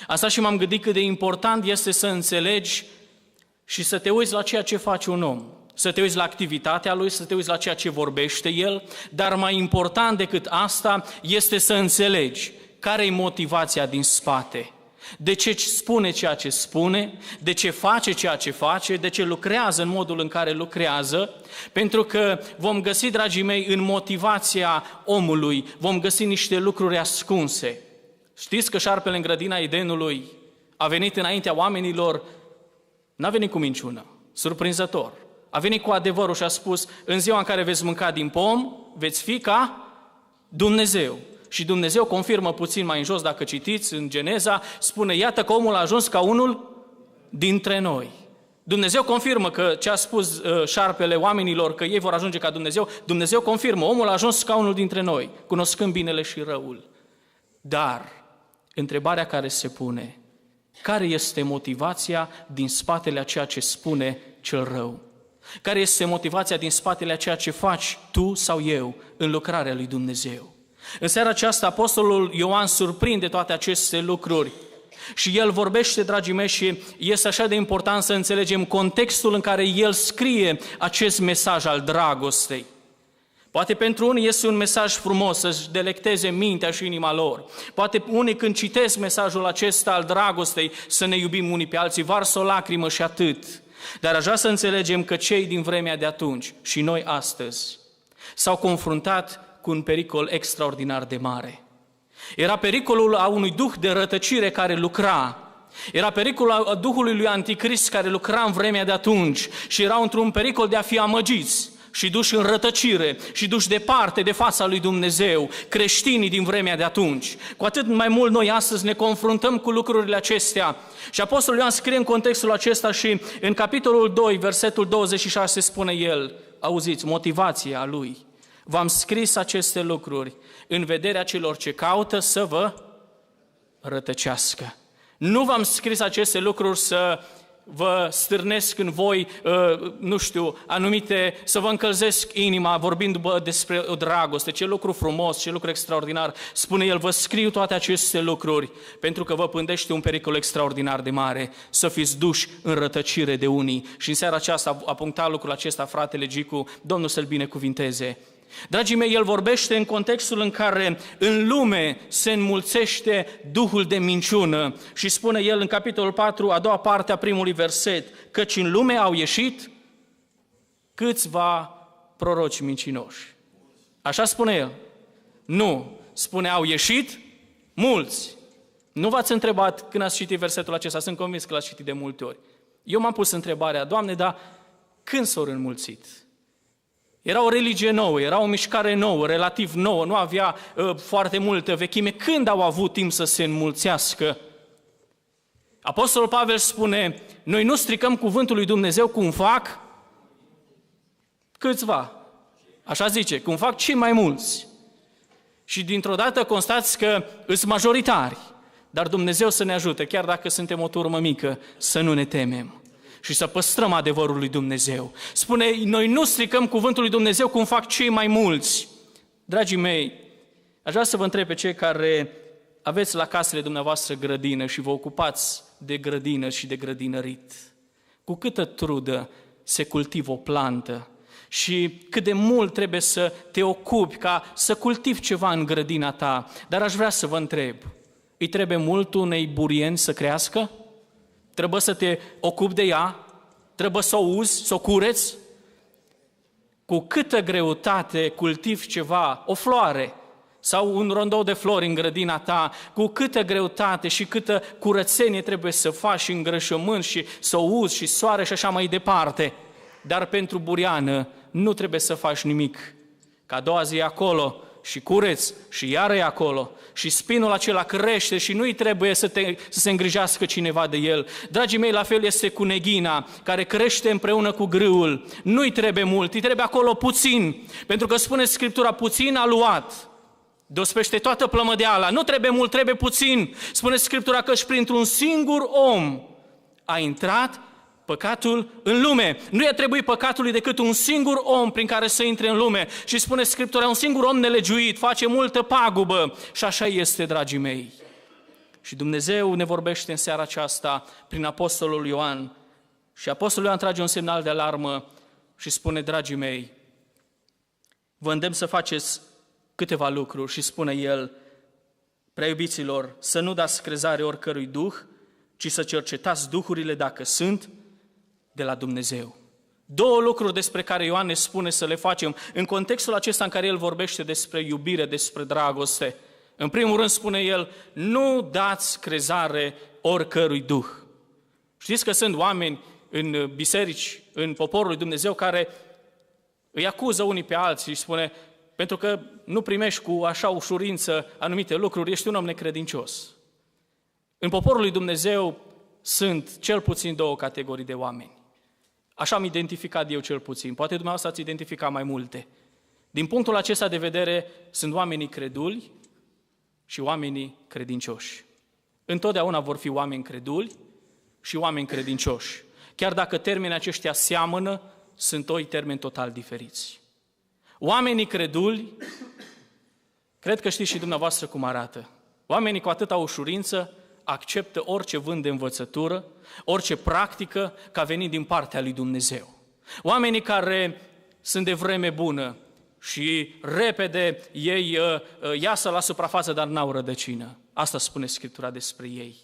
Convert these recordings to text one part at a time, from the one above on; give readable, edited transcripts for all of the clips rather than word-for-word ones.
Asta și m-am gândit cât de important este să înțelegi și să te uiți la ceea ce face un om. Să te uiți la activitatea lui, să te uiți la ceea ce vorbește el, dar mai important decât asta este să înțelegi care e motivația din spate. De ce spune ceea ce spune, de ce face ceea ce face, de ce lucrează în modul în care lucrează, pentru că vom găsi, dragii mei, în motivația omului, vom găsi niște lucruri ascunse. Știți că șarpele în grădina Edenului a venit înaintea oamenilor, n-a venit cu minciună, surprinzător. A venit cu adevărul și a spus, în ziua în care veți mânca din pom, veți fi ca Dumnezeu. Și Dumnezeu confirmă puțin mai în jos, dacă citiți în Geneza, spune, iată că omul a ajuns ca unul dintre noi. Dumnezeu confirmă că ce a spus șarpele oamenilor, că ei vor ajunge ca Dumnezeu, Dumnezeu confirmă, omul a ajuns ca unul dintre noi, cunoscând binele și răul. Dar, întrebarea care se pune, care este motivația din spatele a ceea ce spune cel rău? Care este motivația din spatele a ceea ce faci tu sau eu în lucrarea lui Dumnezeu? În seara aceasta, apostolul Ioan surprinde toate aceste lucruri și el vorbește, dragii mei, și este așa de important să înțelegem contextul în care el scrie acest mesaj al dragostei. Poate pentru unii este un mesaj frumos, să-și delecteze mintea și inima lor. Poate unii când citesc mesajul acesta al dragostei, să ne iubim unii pe alții, varsă o lacrimă și atât. Dar aș vrea să înțelegem că cei din vremea de atunci și noi astăzi s-au confruntat cu un pericol extraordinar de mare. Era pericolul a unui duh de rătăcire care lucra. Era pericolul a duhului lui Anticrist care lucra în vremea de atunci și erau într-un pericol de a fi amăgiți și duși în rătăcire și duși departe de fața lui Dumnezeu, creștinii din vremea de atunci. Cu atât mai mult noi astăzi ne confruntăm cu lucrurile acestea. Și Apostolul Ioan scrie în contextul acesta și în capitolul 2, versetul 26 spune el, auziți, motivația lui. V-am scris aceste lucruri în vederea celor ce caută să vă rătăcească. Nu v-am scris aceste lucruri să vă stârnesc în voi, anumite, să vă încălzesc inima vorbind despre o dragoste, ce lucru frumos, ce lucru extraordinar. Spune el, vă scriu toate aceste lucruri pentru că vă pândește un pericol extraordinar de mare, să fiți duși în rătăcire de unii. Și în seara aceasta a punctat lucrul acesta fratele Gicu, Domnul să-l binecuvinteze. Dragii mei, el vorbește în contextul în care în lume se înmulțește duhul de minciună și spune el în capitolul 4, a doua parte a primului verset, căci în lume au ieșit câțiva proroci mincinoși. Așa spune el. Nu, spune au ieșit mulți. Nu v-ați întrebat când ați citit versetul acesta, sunt convins că l-ați citit de multe ori. Eu m-am pus întrebarea, Doamne, dar când s-au înmulțit? Era o religie nouă, era o mișcare nouă, relativ nouă, nu avea foarte multă vechime. Când au avut timp să se înmulțească? Apostolul Pavel spune, noi nu stricăm cuvântul lui Dumnezeu cum fac câțiva. Așa zice, cum fac cei mai mulți. Și dintr-o dată constați că sunt majoritari. Dar Dumnezeu să ne ajute, chiar dacă suntem o turmă mică, să nu ne temem și să păstrăm adevărul lui Dumnezeu. Spune, noi nu stricăm cuvântul lui Dumnezeu cum fac cei mai mulți. Dragii mei, aș vrea să vă întreb pe cei care aveți la casele dumneavoastră grădină și vă ocupați de grădină și de grădinărit. Cu câtă trudă se cultivă o plantă și cât de mult trebuie să te ocupi ca să cultivi ceva în grădina ta. Dar aș vrea să vă întreb, îi trebuie mult unei burieni să crească? Trebuie să te ocupi de ea? Trebuie să o uzi, să o cureți? Cu câtă greutate cultivi ceva, o floare sau un rondou de flori în grădina ta, cu câtă greutate și câtă curățenie trebuie să faci și îngrășământ și să o uzi și soare și așa mai departe. Dar pentru buriană nu trebuie să faci nimic. Că a doua zi e acolo și cureți și iară e acolo și spinul acela crește și nu-i trebuie să se îngrijească cineva de el. Dragii mei, la fel este cu neghina care crește împreună cu grâul. Nu-i trebuie mult, îi trebuie acolo puțin, pentru că spune Scriptura, puțin a luat, dospește toată plămădeala. Nu trebuie mult, trebuie puțin. Spune Scriptura că și printr-un singur om a intrat păcatul în lume. Nu i-a trebuit păcatului decât un singur om prin care să intre în lume. Și spune Scriptura, un singur om nelegiuit face multă pagubă. Și așa este, dragii mei. Și Dumnezeu ne vorbește în seara aceasta prin Apostolul Ioan. Și Apostolul Ioan trage un semnal de alarmă și spune, dragii mei, vă îndemn să faceți câteva lucruri și spune el, prea iubiților, să nu dați crezare oricărui duh, ci să cercetați duhurile dacă sunt de la Dumnezeu. Două lucruri despre care Ioan ne spune să le facem în contextul acesta în care el vorbește despre iubire, despre dragoste. În primul rând spune el, nu dați crezare oricărui duh. Știți că sunt oameni în biserici, în poporul lui Dumnezeu, care îi acuză unii pe alții și spune, pentru că nu primești cu așa ușurință anumite lucruri, ești un om necredincios. În poporul lui Dumnezeu sunt cel puțin două categorii de oameni. Așa am identificat eu cel puțin. Poate dumneavoastră ați identificat mai multe. Din punctul acesta de vedere, sunt oamenii creduli și oamenii credincioși. Întotdeauna vor fi oameni creduli și oameni credincioși. Chiar dacă termenii aceștia seamănă, sunt doi termeni total diferiți. Oamenii creduli, cred că știți și dumneavoastră cum arată. Oamenii cu atâta ușurință acceptă orice vânt de învățătură, orice practică ca venind din partea lui Dumnezeu. Oamenii care sunt de vreme bună și repede ei iasă la suprafață, dar n-au rădăcină. Asta spune Scriptura despre ei.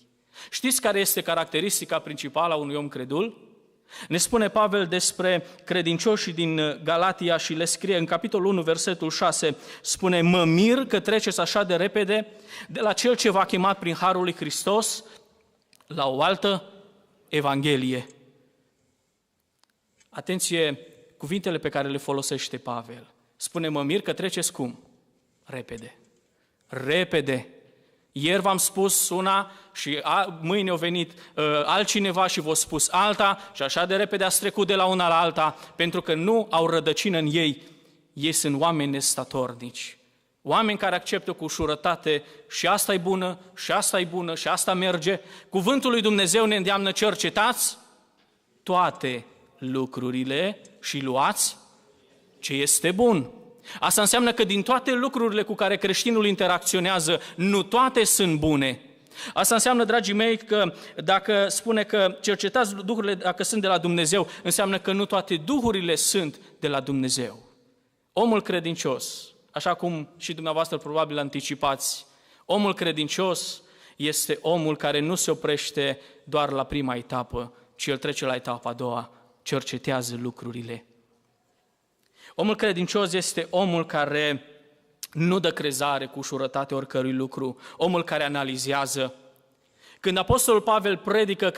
Știți care este caracteristica principală a unui om credul? Ne spune Pavel despre credincioșii din Galatia și le scrie în capitolul 1, versetul 6, spune, mă mir că treceți așa de repede de la Cel ce v-a chemat prin Harul lui Hristos la o altă Evanghelie. Atenție, cuvintele pe care le folosește Pavel. Spune, mă mir că treceți cum? Repede. Repede. Ieri v-am spus una și mâine a venit altcineva și v-a spus alta și așa de repede ați trecut de la una la alta, pentru că nu au rădăcină în ei. Ei sunt oameni nestatornici. Oameni care acceptă cu ușurătate și asta e bună, și asta e bună, și asta merge. Cuvântul lui Dumnezeu ne îndeamnă cercetați toate lucrurile și luați ce este bun. Asta înseamnă că din toate lucrurile cu care creștinul interacționează, nu toate sunt bune. Asta înseamnă, dragii mei, că dacă spune că cercetați duhurile dacă sunt de la Dumnezeu, înseamnă că nu toate duhurile sunt de la Dumnezeu. Omul credincios, așa cum și dumneavoastră probabil anticipați, omul credincios este omul care nu se oprește doar la prima etapă, ci el trece la etapa a doua, cercetează lucrurile. Omul credincios este omul care nu dă crezare cu ușurătate oricărui lucru, omul care analizează. Când Apostolul Pavel predică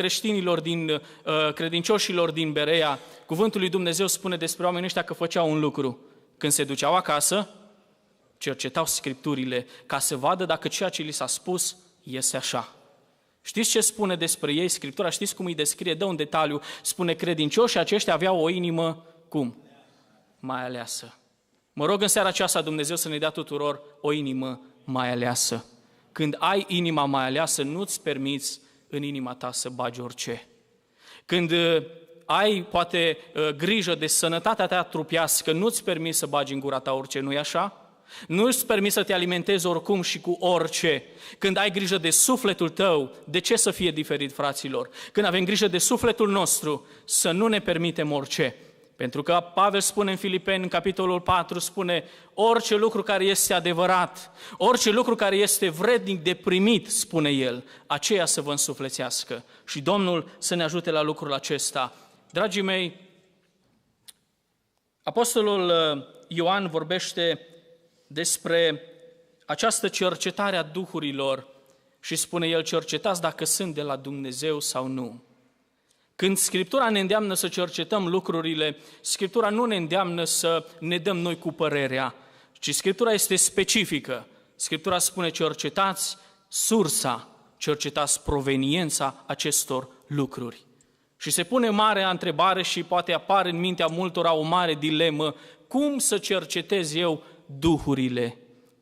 credincioșilor din Berea, cuvântul lui Dumnezeu spune despre oamenii ăștia că făceau un lucru. Când se duceau acasă, cercetau Scripturile ca să vadă dacă ceea ce li s-a spus este așa. Știți ce spune despre ei Scriptura? Știți cum îi descrie? Dă un detaliu. Spune, credincioșii aceștia aveau o inimă, cum? Mai aleasă. Mă rog în seara aceasta Dumnezeu să ne dea tuturor o inimă mai aleasă. Când ai inima mai aleasă, nu-ți permiți în inima ta să bagi orice. Când ai poate grijă de sănătatea ta trupească, nu-ți permiți să bagi în gura ta orice, nu-i așa? Nu-ți permiți să te alimentezi oricum și cu orice. Când ai grijă de sufletul tău, de ce să fie diferit, fraților? Când avem grijă de sufletul nostru, să nu ne permitem orice. Pentru că Pavel spune în Filipeni, în capitolul 4, spune, orice lucru care este adevărat, orice lucru care este vrednic de primit, spune el, aceea să vă însuflețească. Și Domnul să ne ajute la lucrul acesta. Dragii mei, Apostolul Ioan vorbește despre această cercetare a duhurilor și spune el, cercetați dacă sunt de la Dumnezeu sau nu. Când Scriptura ne îndeamnă să cercetăm lucrurile, Scriptura nu ne îndeamnă să ne dăm noi cu părerea, ci Scriptura este specifică. Scriptura spune, cercetați sursa, cercetați proveniența acestor lucruri. Și se pune marea întrebare și poate apare în mintea multora o mare dilemă, cum să cercetez eu duhurile?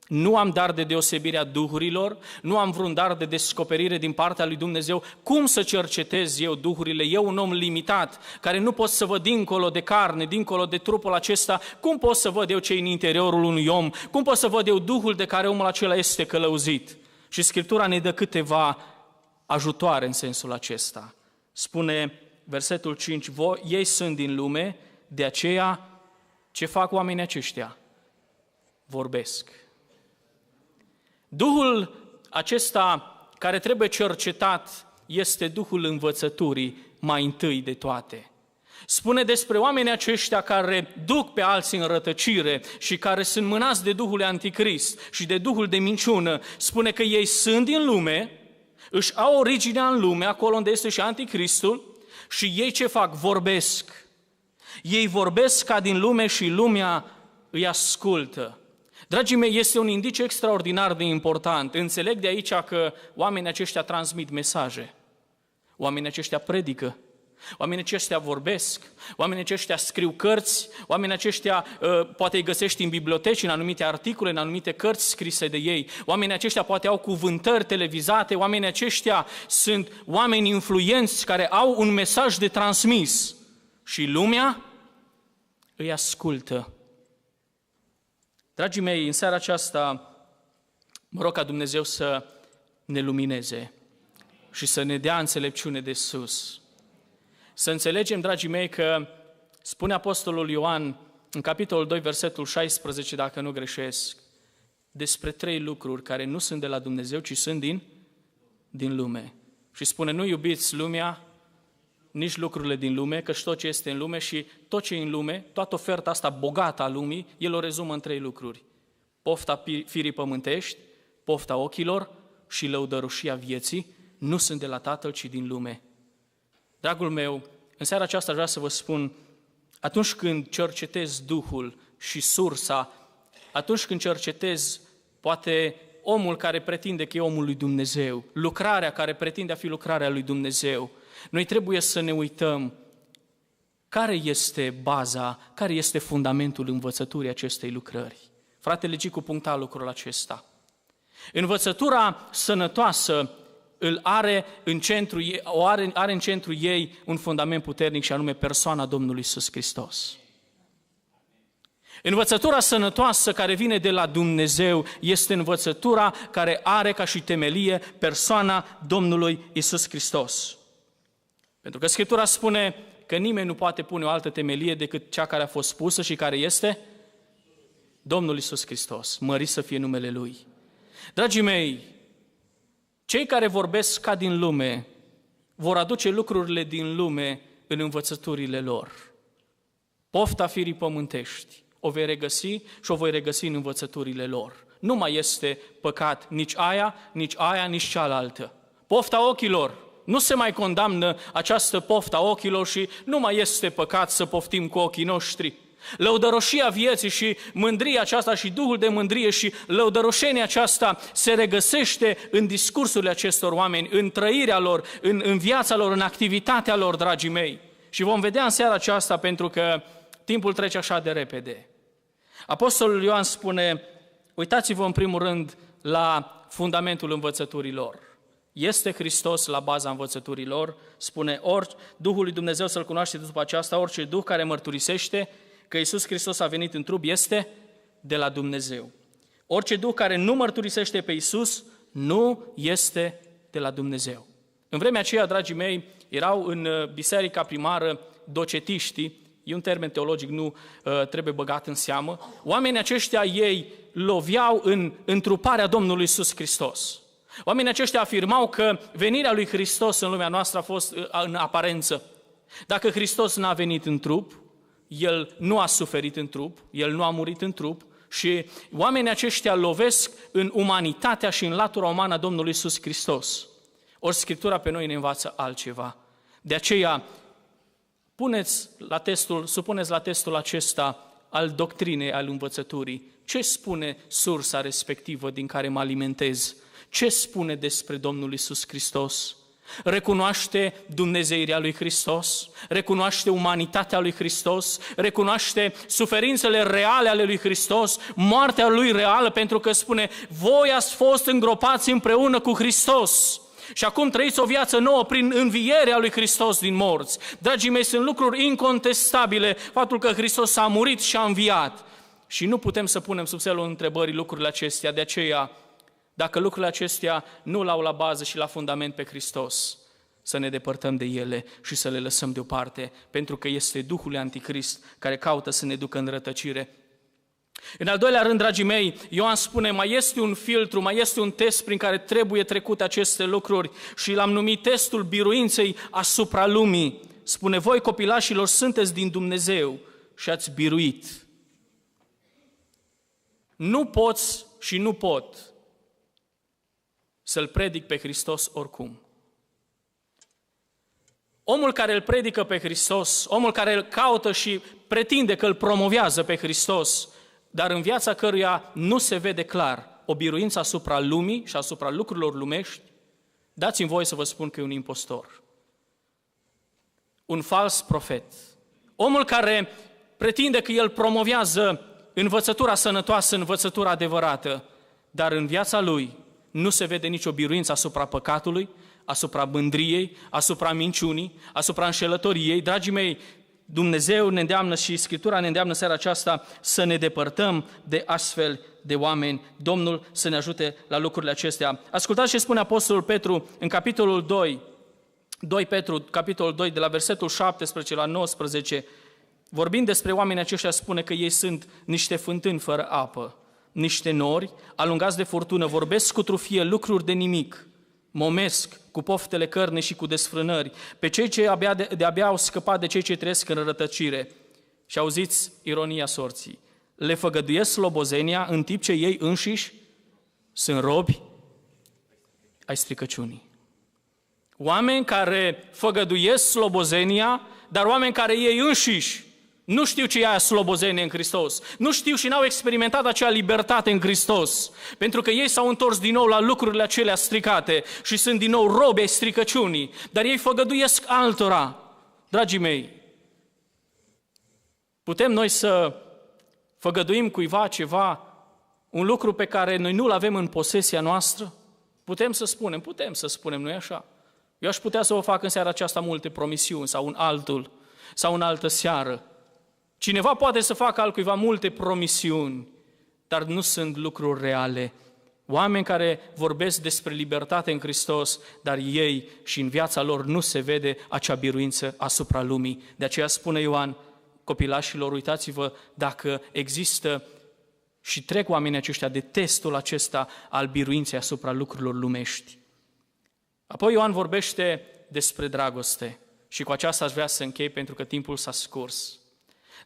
Nu am dar de deosebire a duhurilor, nu am vreun dar de descoperire din partea lui Dumnezeu. Cum să cercetez eu duhurile? Eu, un om limitat, care nu pot să văd dincolo de carne, dincolo de trupul acesta, cum pot să văd eu ce în interiorul unui om? Cum pot să văd eu duhul de care omul acela este călăuzit? Și Scriptura ne dă câteva ajutoare în sensul acesta. Spune versetul 5, ei sunt din lume, de aceea ce fac oamenii aceștia? Vorbesc. Duhul acesta care trebuie cercetat este Duhul învățăturii mai întâi de toate. Spune despre oamenii aceștia care duc pe alții în rătăcire și care sunt mânați de Duhul Anticrist și de Duhul de minciună. Spune că ei sunt din lume, își au originea în lume, acolo unde este și Anticristul, și ei ce fac? Vorbesc. Ei vorbesc ca din lume și lumea îi ascultă. Dragii mei, este un indiciu extraordinar de important. Înțeleg de aici că oamenii aceștia transmit mesaje. Oamenii aceștia predică. Oamenii aceștia vorbesc, oamenii aceștia scriu cărți, oamenii aceștia poate îi găsești în biblioteci, în anumite articole, în anumite cărți scrise de ei. Oamenii aceștia poate au cuvântări televizate, oamenii aceștia sunt oameni influenți care au un mesaj de transmis și lumea îi ascultă. Dragii mei, în seara aceasta mă rog ca Dumnezeu să ne lumineze și să ne dea înțelepciune de sus. Să înțelegem, dragii mei, că spune Apostolul Ioan în capitolul 2, versetul 16, dacă nu greșesc, despre 3 lucruri care nu sunt de la Dumnezeu, ci sunt din lume. Și spune, nu iubiți lumea, nici lucrurile din lume, căci tot ce este în lume și tot ce e în lume, toată oferta asta bogată a lumii, el o rezumă în 3 lucruri. Pofta firii pământești, pofta ochilor și lăudăroșia vieții nu sunt de la Tatăl, ci din lume. Dragul meu, în seara aceasta vreau să vă spun, atunci când cercetezi Duhul și sursa, atunci când cercetezi poate omul care pretinde că e omul lui Dumnezeu, lucrarea care pretinde a fi lucrarea lui Dumnezeu, noi trebuie să ne uităm care este baza, care este fundamentul învățăturii acestei lucrări. Fratele Gicu puncta lucrul acesta. Învățătura sănătoasă are în centru ei un fundament puternic și anume persoana Domnului Iisus Hristos. Învățătura sănătoasă care vine de la Dumnezeu este învățătura care are ca și temelie persoana Domnului Iisus Hristos. Pentru că Scriptura spune că nimeni nu poate pune o altă temelie decât cea care a fost pusă și care este Domnul Iisus Hristos. Mărit să fie numele Lui. Dragii mei, cei care vorbesc ca din lume vor aduce lucrurile din lume în învățăturile lor. Pofta firii pământești o vei regăsi și o voi regăsi în învățăturile lor. Nu mai este păcat nici aia, nici cealaltă. Pofta ochilor, nu se mai condamnă această pofta ochilor și nu mai este păcat să poftim cu ochii noștri. Lăudăroșia vieții și mândria aceasta și duhul de mândrie și lăudăroșenia aceasta se regăsește în discursurile acestor oameni, în trăirea lor, în viața lor, în activitatea lor, dragii mei. Și vom vedea în seara aceasta pentru că timpul trece așa de repede. Apostolul Ioan spune, uitați-vă în primul rând la fundamentul învățăturilor. Este Hristos la baza învățăturilor, spune, Duhul lui Dumnezeu să-L cunoaște după aceasta, orice Duh care mărturisește că Iisus Hristos a venit în trup este de la Dumnezeu. Orice Duh care nu mărturisește pe Iisus nu este de la Dumnezeu. În vremea aceea, dragii mei, erau în biserica primară docetiștii, e un termen teologic, nu trebuie băgat în seamă. Oamenii aceștia ei loveau în întruparea Domnului Iisus Hristos. Oamenii aceștia afirmau că venirea lui Hristos în lumea noastră a fost în aparență. Dacă Hristos n-a venit în trup, El nu a suferit în trup, El nu a murit în trup și oamenii aceștia lovesc în umanitatea și în latura umană a Domnului Iisus Hristos. Ori Scriptura pe noi ne învață altceva. De aceea, supuneți la testul acesta al doctrinei, al învățăturii. Ce spune sursa respectivă din care mă alimentez? Ce spune despre Domnul Iisus Hristos? Recunoaște dumnezeirea lui Hristos, recunoaște umanitatea lui Hristos, recunoaște suferințele reale ale lui Hristos, moartea lui reală, pentru că spune, voi ați fost îngropați împreună cu Hristos și acum trăiți o viață nouă prin învierea lui Hristos din morți. Dragii mei, sunt lucruri incontestabile, faptul că Hristos a murit și a înviat și nu putem să punem sub semnul întrebării lucrurile acestea, de aceea Dacă lucrurile acestea nu l-au la bază și la fundament pe Hristos, să ne depărtăm de ele și să le lăsăm deoparte, pentru că este Duhul Anticrist care caută să ne ducă în rătăcire. În al doilea rând, dragii mei, Ioan spune, mai este un filtru, mai este un test prin care trebuie trecute aceste lucruri și l-am numit testul biruinței asupra lumii. Spune, voi copilașilor sunteți din Dumnezeu și ați biruit. Nu poți și nu pot să-L predic pe Hristos oricum. Omul care îl predică pe Hristos, omul care îl caută și pretinde că îl promovează pe Hristos, dar în viața căruia nu se vede clar o biruință asupra lumii și asupra lucrurilor lumești, dați-mi voie să vă spun că e un impostor. Un fals profet. Omul care pretinde că el promovează învățătura sănătoasă, învățătura adevărată, dar în viața lui nu se vede nicio biruință asupra păcatului, asupra mândriei, asupra minciunii, asupra înșelătoriei. Dragii mei, Dumnezeu ne îndeamnă și Scriptura ne îndeamnă seara aceasta să ne depărtăm de astfel de oameni. Domnul să ne ajute la lucrurile acestea. Ascultați ce spune Apostolul Petru în capitolul 2 Petru, capitolul 2, de la versetul 17 la 19, vorbind despre oamenii aceștia, spune că ei sunt niște fântâni fără apă, niște nori, alungați de furtună, vorbesc cu trufie lucruri de nimic, momesc cu poftele cărnii și cu desfrânări, pe cei ce de-abia au scăpat de cei ce trăiesc în rătăcire. Și auziți ironia sorții, le făgăduiesc slobozenia în timp ce ei înșiși sunt robi ai stricăciunii. Oameni care făgăduiesc slobozenia, dar oameni care ei înșiși nu știu ce e aia slobozenie în Hristos. Nu știu și n-au experimentat acea libertate în Hristos. Pentru că ei s-au întors din nou la lucrurile acelea stricate și sunt din nou robi ai stricăciunii. Dar ei făgăduiesc altora. Dragii mei, putem noi să făgăduim cuiva ceva, un lucru pe care noi nu-l avem în posesia noastră? Putem să spunem, nu-i așa? Eu aș putea să vă fac în seara aceasta multe promisiuni sau un altul, sau în altă seară. Cineva poate să facă altcuiva multe promisiuni, dar nu sunt lucruri reale. Oameni care vorbesc despre libertate în Hristos, dar ei și în viața lor nu se vede acea biruință asupra lumii. De aceea spune Ioan, copilașilor, uitați-vă dacă există și trec oamenii aceștia de testul acesta al biruinței asupra lucrurilor lumești. Apoi Ioan vorbește despre dragoste și cu aceasta aș vrea să închei pentru că timpul s-a scurs.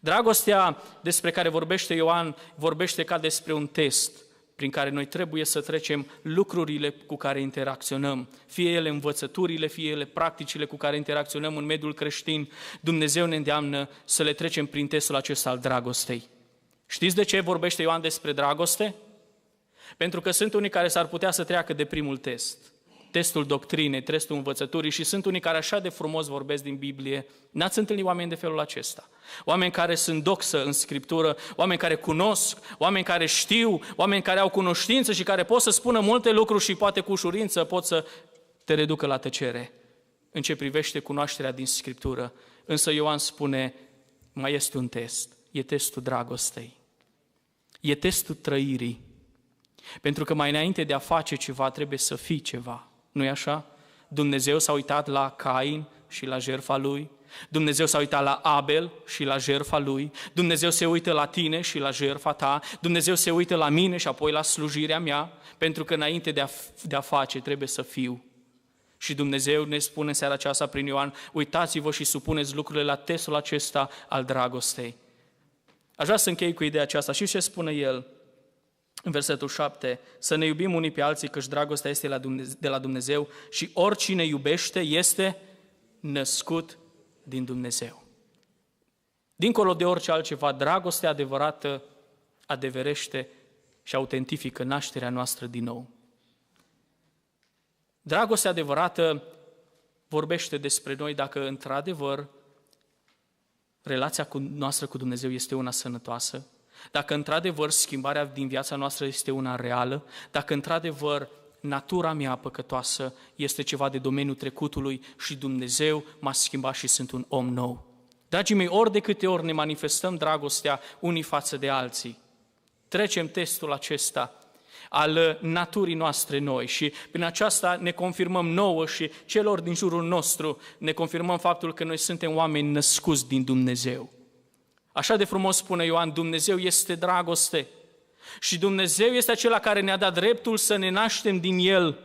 Dragostea despre care vorbește Ioan vorbește ca despre un test prin care noi trebuie să trecem lucrurile cu care interacționăm, fie ele învățăturile, fie ele practicile cu care interacționăm în mediul creștin. Dumnezeu ne îndeamnă să le trecem prin testul acesta al dragostei. Știți de ce vorbește Ioan despre dragoste? Pentru că sunt unii care s-ar putea să treacă de primul test. Testul doctrinei, testul învățăturii și sunt unii care așa de frumos vorbesc din Biblie. N-ați întâlnit oameni de felul acesta. Oameni care sunt doxă în Scriptură, oameni care cunosc, oameni care știu, oameni care au cunoștință și care pot să spună multe lucruri și poate cu ușurință pot să te reducă la tăcere în ce privește cunoașterea din Scriptură. Însă Ioan spune, mai este un test, e testul dragostei, e testul trăirii. Pentru că mai înainte de a face ceva trebuie să fii ceva. Nu-i așa? Dumnezeu s-a uitat la Cain și la jertfa lui. Dumnezeu s-a uitat la Abel și la jertfa lui. Dumnezeu se uită la tine și la jertfa ta. Dumnezeu se uită la mine și apoi la slujirea mea. Pentru că înainte de a face trebuie să fiu. Și Dumnezeu ne spune în seara aceasta prin Ioan, uitați-vă și supuneți lucrurile la testul acesta al dragostei. Aș vrea să închei cu ideea aceasta. Și ce spune el? În versetul 7, să ne iubim unii pe alții, căci dragostea este de la Dumnezeu și oricine iubește este născut din Dumnezeu. Dincolo de orice altceva, dragostea adevărată adeverește și autentifică nașterea noastră din nou. Dragostea adevărată vorbește despre noi dacă într-adevăr relația noastră cu Dumnezeu este una sănătoasă, dacă într-adevăr schimbarea din viața noastră este una reală, dacă într-adevăr natura mea păcătoasă este ceva de domeniul trecutului și Dumnezeu m-a schimbat și sunt un om nou. Dragii mei, ori de câte ori ne manifestăm dragostea unii față de alții, trecem testul acesta, al naturii noastre noi și prin aceasta ne confirmăm nouă și celor din jurul nostru, ne confirmăm faptul că noi suntem oameni născuți din Dumnezeu. Așa de frumos spune Ioan, Dumnezeu este dragoste și Dumnezeu este acela care ne-a dat dreptul să ne naștem din El.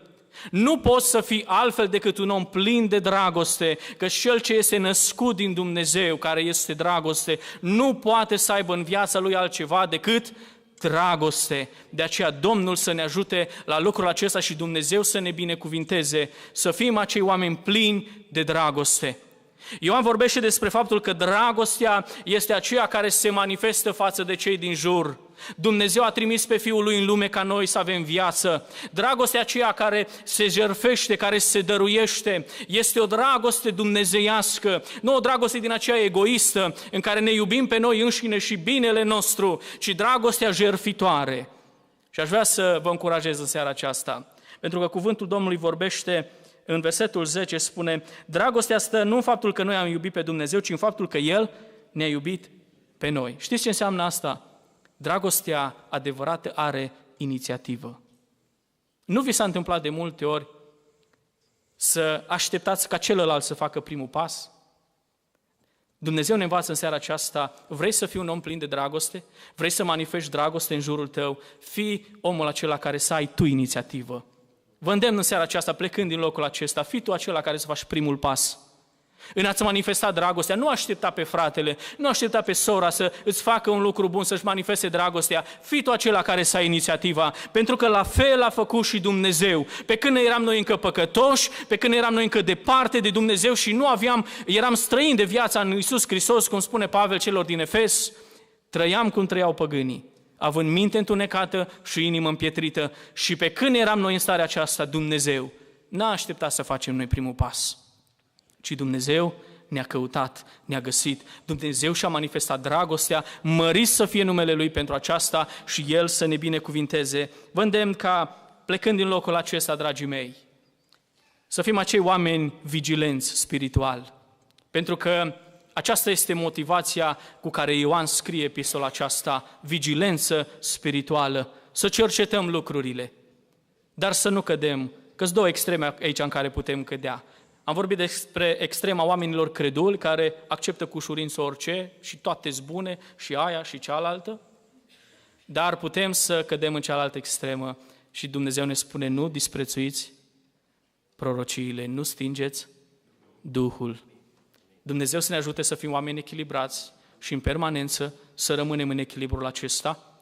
Nu poți să fii altfel decât un om plin de dragoste, că cel ce este născut din Dumnezeu, care este dragoste, nu poate să aibă în viața lui altceva decât dragoste. De aceea Domnul să ne ajute la lucrul acesta și Dumnezeu să ne binecuvinteze, să fim acei oameni plini de dragoste. Ioan vorbește despre faptul că dragostea este aceea care se manifestă față de cei din jur. Dumnezeu a trimis pe Fiul Lui în lume ca noi să avem viață. Dragostea aceea care se jertfește, care se dăruiește, este o dragoste dumnezeiască, nu o dragoste din aceea egoistă, în care ne iubim pe noi înșine și binele nostru, ci dragostea jertfitoare. Și aș vrea să vă încurajez în seara aceasta, pentru că cuvântul Domnului vorbește în versetul 10, spune, dragostea stă nu în faptul că noi am iubit pe Dumnezeu, ci în faptul că El ne-a iubit pe noi. Știți ce înseamnă asta? Dragostea adevărată are inițiativă. Nu vi s-a întâmplat de multe ori să așteptați ca celălalt să facă primul pas? Dumnezeu ne învață în seara aceasta, vrei să fii un om plin de dragoste? Vrei să manifesti dragoste în jurul tău? Fii omul acela care să ai tu inițiativă. Vă îndemn în seara aceasta, plecând din locul acesta, fii tu acela care să faci primul pas. În a-ți manifesta dragostea, nu aștepta pe fratele, nu aștepta pe sora să îți facă un lucru bun, să-și manifeste dragostea. Fii tu acela care să ai inițiativa, pentru că la fel a făcut și Dumnezeu. Pe când eram noi încă păcătoși, pe când eram noi încă departe de Dumnezeu și eram străini de viața în Iisus Hristos, cum spune Pavel celor din Efes, trăiam cum trăiau păgânii, având minte întunecată și inimă împietrită. Și pe când eram noi în starea aceasta, Dumnezeu n-a așteptat să facem noi primul pas, ci Dumnezeu ne-a căutat, ne-a găsit. Dumnezeu și-a manifestat dragostea, mărit să fie numele Lui pentru aceasta și El să ne binecuvinteze. Vă îndemn ca, plecând din locul acesta, dragii mei, să fim acei oameni vigilenți spiritual, pentru că aceasta este motivația cu care Ioan scrie epistola aceasta, vigilență spirituală, să cercetăm lucrurile, dar să nu cădem, că-s două extreme aici în care putem cădea. Am vorbit despre extrema oamenilor creduli care acceptă cu ușurință orice și toate-s bune, și aia și cealaltă, dar putem să cădem în cealaltă extremă și Dumnezeu ne spune, nu disprețuiți prorociile, nu stingeți Duhul. Dumnezeu să ne ajute să fim oameni echilibrați și în permanență să rămânem în echilibrul acesta.